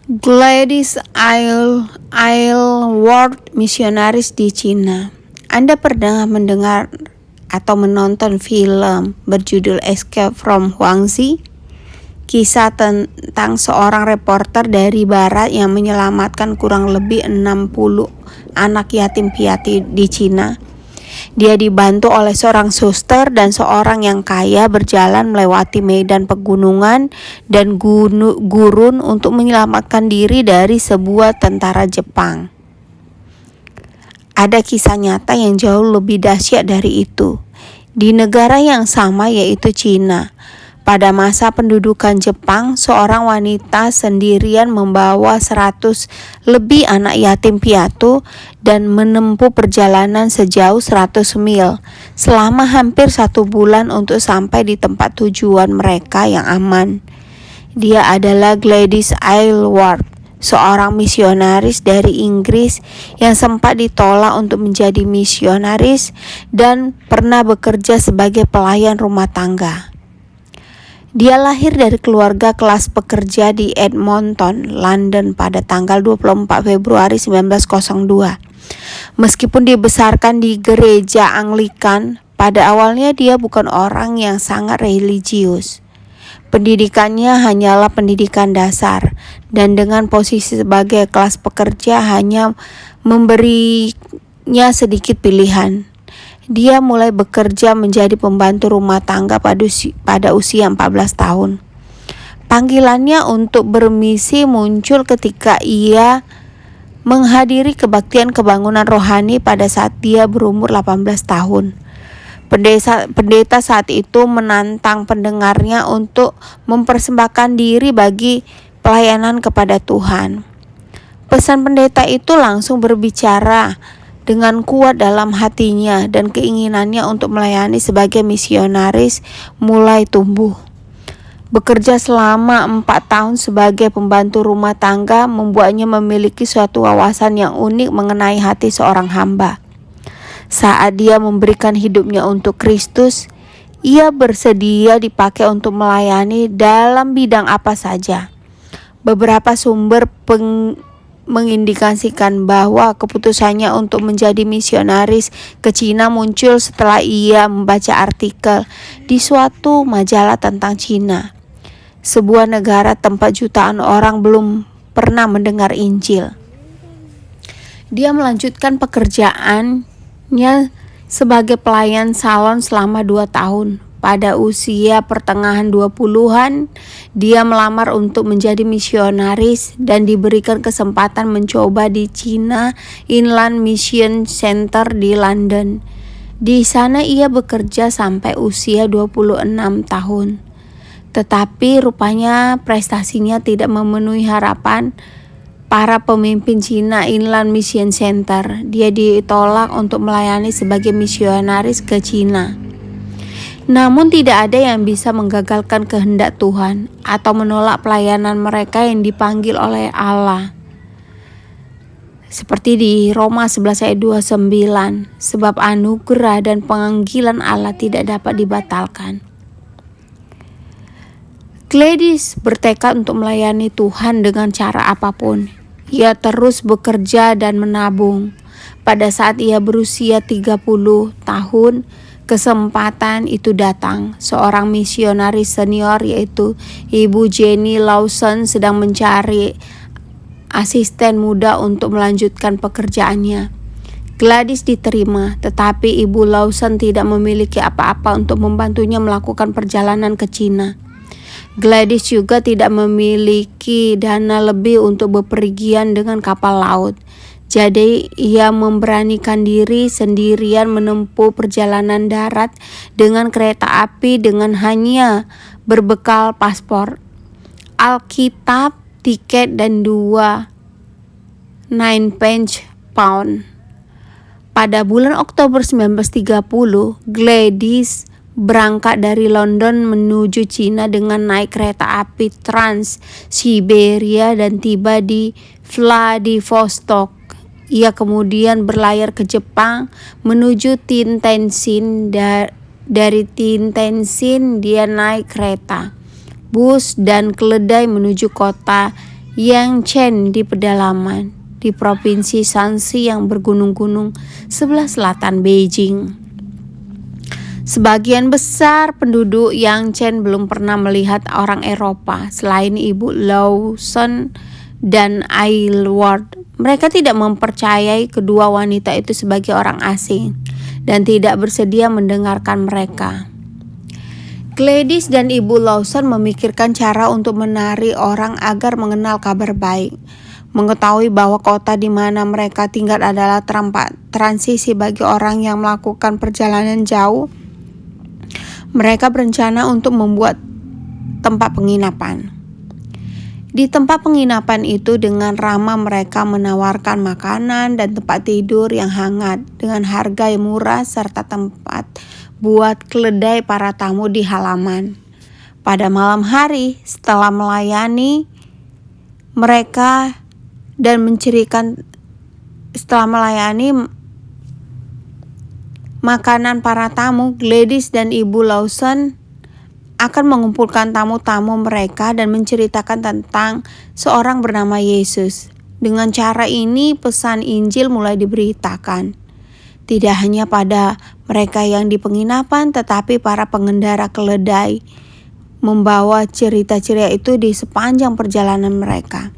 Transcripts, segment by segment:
Gladys Aylward, misionaris di Cina. Anda pernah mendengar atau menonton film berjudul Escape from Huangzi? Kisah tentang seorang reporter dari barat yang menyelamatkan kurang lebih 60 anak yatim piatu di Cina. Dia dibantu oleh seorang suster dan seorang yang kaya berjalan melewati medan pegunungan dan gurun untuk menyelamatkan diri dari sebuah tentara Jepang. Ada kisah nyata yang jauh lebih dahsyat dari itu. Di negara yang sama, yaitu Cina. Pada masa pendudukan Jepang, seorang wanita sendirian membawa 100 lebih anak yatim piatu dan menempuh perjalanan sejauh 100 mil selama hampir 1 bulan untuk sampai di tempat tujuan mereka yang aman. Dia adalah Gladys Aylward, seorang misionaris dari Inggris yang sempat ditolak untuk menjadi misionaris dan pernah bekerja sebagai pelayan rumah tangga. Dia lahir dari keluarga kelas pekerja di Edmonton, London pada tanggal 24 Februari 1902. Meskipun dibesarkan di gereja Anglikan, pada awalnya dia bukan orang yang sangat religius. Pendidikannya hanyalah pendidikan dasar, dan dengan posisi sebagai kelas pekerja hanya memberinya sedikit pilihan. Dia mulai bekerja menjadi pembantu rumah tangga pada usia 14 tahun. Panggilannya untuk bermisi muncul ketika ia menghadiri kebaktian kebangunan rohani pada saat dia berumur 18 tahun. Pendeta saat itu menantang pendengarnya untuk mempersembahkan diri bagi pelayanan kepada Tuhan. Pesan pendeta itu langsung berbicara dengan kuat dalam hatinya, dan keinginannya untuk melayani sebagai misionaris mulai tumbuh. Bekerja selama 4 tahun sebagai pembantu rumah tangga membuatnya memiliki suatu wawasan yang unik mengenai hati seorang hamba. Saat dia memberikan hidupnya untuk Kristus, ia bersedia dipakai untuk melayani dalam bidang apa saja. Beberapa sumber mengindikasikan bahwa keputusannya untuk menjadi misionaris ke Cina muncul setelah ia membaca artikel di suatu majalah tentang Cina, sebuah negara tempat jutaan orang belum pernah mendengar Injil. Dia melanjutkan pekerjaannya sebagai pelayan salon selama 2 tahun. Pada usia pertengahan 20-an, dia melamar untuk menjadi misionaris dan diberikan kesempatan mencoba di China Inland Mission Center di London. Di sana ia bekerja sampai usia 26 tahun. Tetapi rupanya prestasinya tidak memenuhi harapan para pemimpin China Inland Mission Center. Dia ditolak untuk melayani sebagai misionaris ke China. Namun tidak ada yang bisa menggagalkan kehendak Tuhan atau menolak pelayanan mereka yang dipanggil oleh Allah. Seperti di Roma 11 ayat 29, sebab anugerah dan panggilan Allah tidak dapat dibatalkan. Gladys bertekad untuk melayani Tuhan dengan cara apapun. Ia terus bekerja dan menabung. Pada saat ia berusia 30 tahun, kesempatan itu datang. Seorang misionaris senior yaitu Ibu Jenny Lawson sedang mencari asisten muda untuk melanjutkan pekerjaannya. Gladys diterima, tetapi Ibu Lawson tidak memiliki apa-apa untuk membantunya melakukan perjalanan ke Cina. Gladys juga tidak memiliki dana lebih untuk bepergian dengan kapal laut. Jadi ia memberanikan diri sendirian menempuh perjalanan darat dengan kereta api dengan hanya berbekal paspor, Alkitab, tiket, dan 2 9-pence pound. Pada bulan Oktober 1930, Gladys berangkat dari London menuju Cina dengan naik kereta api Trans Siberia dan tiba di Vladivostok. Ia kemudian berlayar ke Jepang menuju Tintensin. Dari Tintensin dia naik kereta, bus, dan keledai menuju kota Yangcheng di pedalaman, di provinsi Shanxi yang bergunung-gunung sebelah selatan Beijing. Sebagian besar penduduk Yangcheng belum pernah melihat orang Eropa selain Ibu Lawson dan Aylward. Mereka tidak mempercayai kedua wanita itu sebagai orang asing dan tidak bersedia mendengarkan mereka. Gladys dan Ibu Lawson memikirkan cara untuk menarik orang agar mengenal kabar baik. Mengetahui bahwa kota di mana mereka tinggal adalah tempat transisi bagi orang yang melakukan perjalanan jauh, mereka berencana untuk membuat tempat penginapan. Di tempat penginapan itu dengan ramah mereka menawarkan makanan dan tempat tidur yang hangat dengan harga yang murah serta tempat buat keledai para tamu di halaman. Pada malam hari setelah melayani mereka dan makanan para tamu, Gladys dan Ibu Lawson akan mengumpulkan tamu-tamu mereka dan menceritakan tentang seorang bernama Yesus. Dengan cara ini pesan Injil mulai diberitakan. Tidak hanya pada mereka yang di penginapan, tetapi para pengendara keledai membawa cerita-cerita itu di sepanjang perjalanan mereka.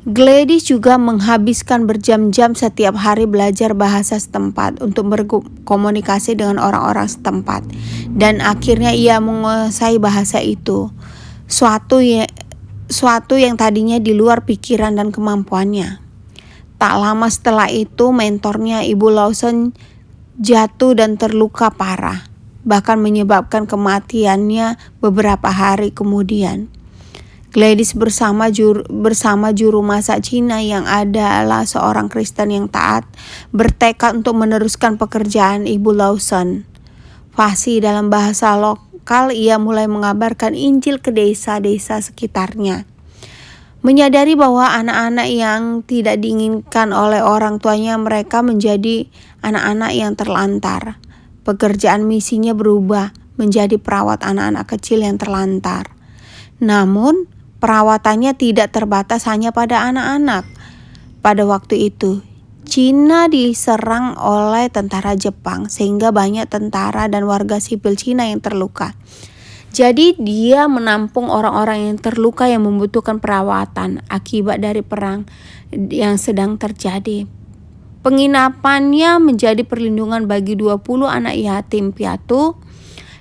Gladys juga menghabiskan berjam-jam setiap hari belajar bahasa setempat untuk berkomunikasi dengan orang-orang setempat. Dan akhirnya ia menguasai bahasa itu, suatu yang tadinya di luar pikiran dan kemampuannya. Tak lama setelah itu mentornya Ibu Lawson jatuh dan terluka parah, bahkan menyebabkan kematiannya beberapa hari kemudian. Gladys bersama juru masak Cina yang adalah seorang Kristen yang taat bertekad untuk meneruskan pekerjaan Ibu Lawson. Fasih dalam bahasa lokal, ia mulai mengabarkan Injil ke desa-desa sekitarnya. Menyadari bahwa anak-anak yang tidak diinginkan oleh orang tuanya mereka menjadi anak-anak yang terlantar. Pekerjaan misinya berubah menjadi perawat anak-anak kecil yang terlantar. Namun, perawatannya tidak terbatas hanya pada anak-anak. Pada waktu itu, Cina diserang oleh tentara Jepang sehingga banyak tentara dan warga sipil Cina yang terluka. Jadi dia menampung orang-orang yang terluka yang membutuhkan perawatan akibat dari perang yang sedang terjadi. Penginapannya menjadi perlindungan bagi 20 anak yatim piatu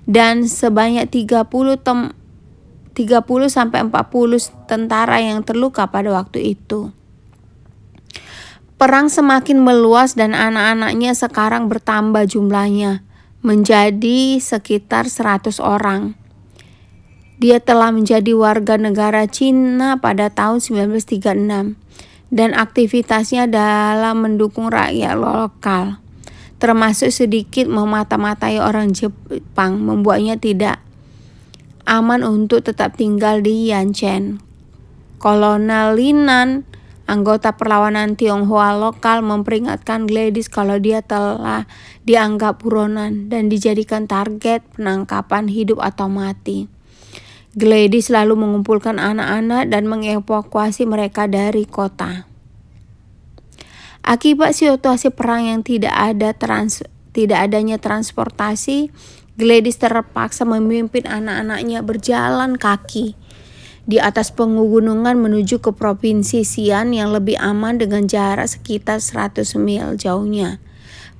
dan sebanyak 30 sampai 40 tentara yang terluka pada waktu itu. Perang semakin meluas dan anak-anaknya sekarang bertambah jumlahnya menjadi sekitar 100 orang. Dia telah menjadi warga negara Cina pada tahun 1936 dan aktivitasnya dalam mendukung rakyat lokal, termasuk sedikit memata-matai orang Jepang, membuatnya tidak aman untuk tetap tinggal di Yangcheng. Kolonel Linan, anggota perlawanan Tionghoa lokal, memperingatkan Gladys kalau dia telah dianggap buronan dan dijadikan target penangkapan hidup atau mati. Gladys lalu mengumpulkan anak-anak dan mengevakuasi mereka dari kota. Akibat situasi perang yang tidak adanya transportasi, Gladys terpaksa memimpin anak-anaknya berjalan kaki di atas pegunungan menuju ke provinsi Xi'an yang lebih aman dengan jarak sekitar 100 mil jauhnya.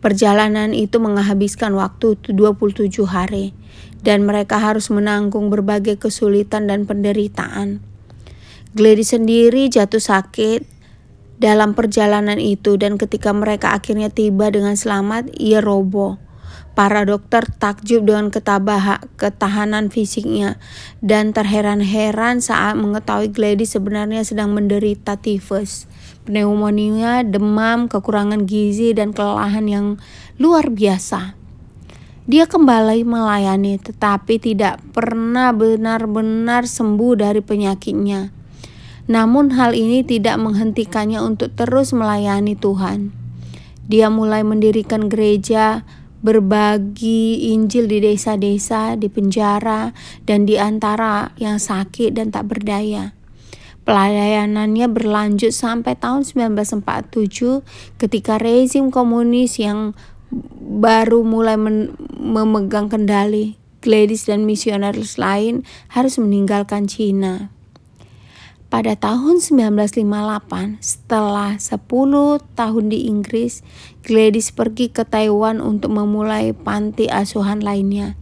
Perjalanan itu menghabiskan waktu 27 hari dan mereka harus menanggung berbagai kesulitan dan penderitaan. Gladys sendiri jatuh sakit dalam perjalanan itu dan ketika mereka akhirnya tiba dengan selamat, ia roboh. Para dokter takjub dengan ketahanan fisiknya dan terheran-heran saat mengetahui Gladys sebenarnya sedang menderita tifus, pneumonia, demam, kekurangan gizi, dan kelelahan yang luar biasa. Dia kembali melayani tetapi tidak pernah benar-benar sembuh dari penyakitnya. Namun hal ini tidak menghentikannya untuk terus melayani Tuhan. Dia mulai mendirikan gereja, berbagi Injil di desa-desa, di penjara, dan di antara yang sakit dan tak berdaya. Pelayanannya berlanjut sampai tahun 1947 ketika rezim komunis yang baru mulai memegang kendali. Gladys dan misionaris lain harus meninggalkan Cina. Pada tahun 1958, setelah 10 tahun di Inggris, Gladys pergi ke Taiwan untuk memulai panti asuhan lainnya.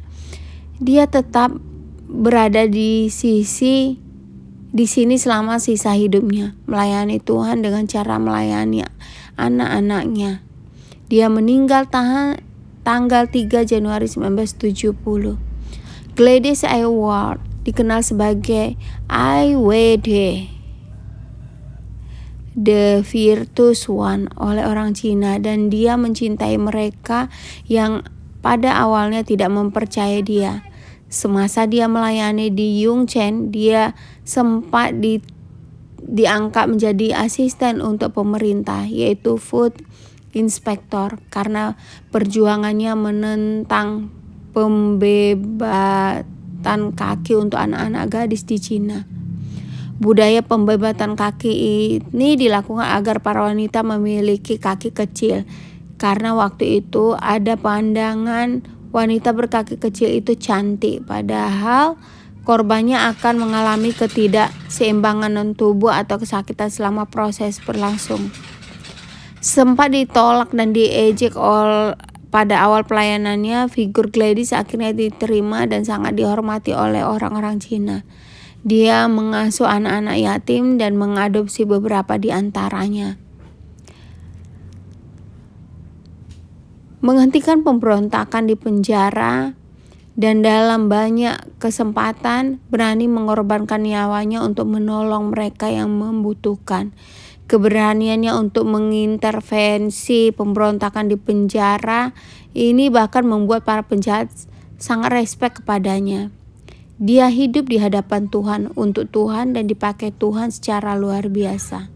Dia tetap berada di sini selama sisa hidupnya, melayani Tuhan dengan cara melayani anak-anaknya. Dia meninggal tanggal 3 Januari 1970. Gladys Aylward dikenal sebagai IWD, The Virtuous One, oleh orang Cina, dan dia mencintai mereka yang pada awalnya tidak mempercayai dia. Semasa dia melayani di Yongchen, dia sempat diangkat menjadi asisten untuk pemerintah, yaitu Food Inspector, karena perjuangannya menentang pembebatan kaki untuk anak-anak gadis di Cina. Budaya pembebatan kaki ini dilakukan agar para wanita memiliki kaki kecil, karena waktu itu ada pandangan wanita berkaki kecil itu cantik, padahal korbannya akan mengalami ketidakseimbangan tubuh atau kesakitan selama proses berlangsung. Sempat ditolak dan diejek pada awal pelayanannya, figur Gladys akhirnya diterima dan sangat dihormati oleh orang-orang Cina. Dia mengasuh anak-anak yatim dan mengadopsi beberapa di antaranya. Menghentikan pemberontakan di penjara dan dalam banyak kesempatan berani mengorbankan nyawanya untuk menolong mereka yang membutuhkan. Keberaniannya untuk mengintervensi pemberontakan di penjara ini bahkan membuat para penjahat sangat respek kepadanya. Dia hidup di hadapan Tuhan, untuk Tuhan, dan dipakai Tuhan secara luar biasa.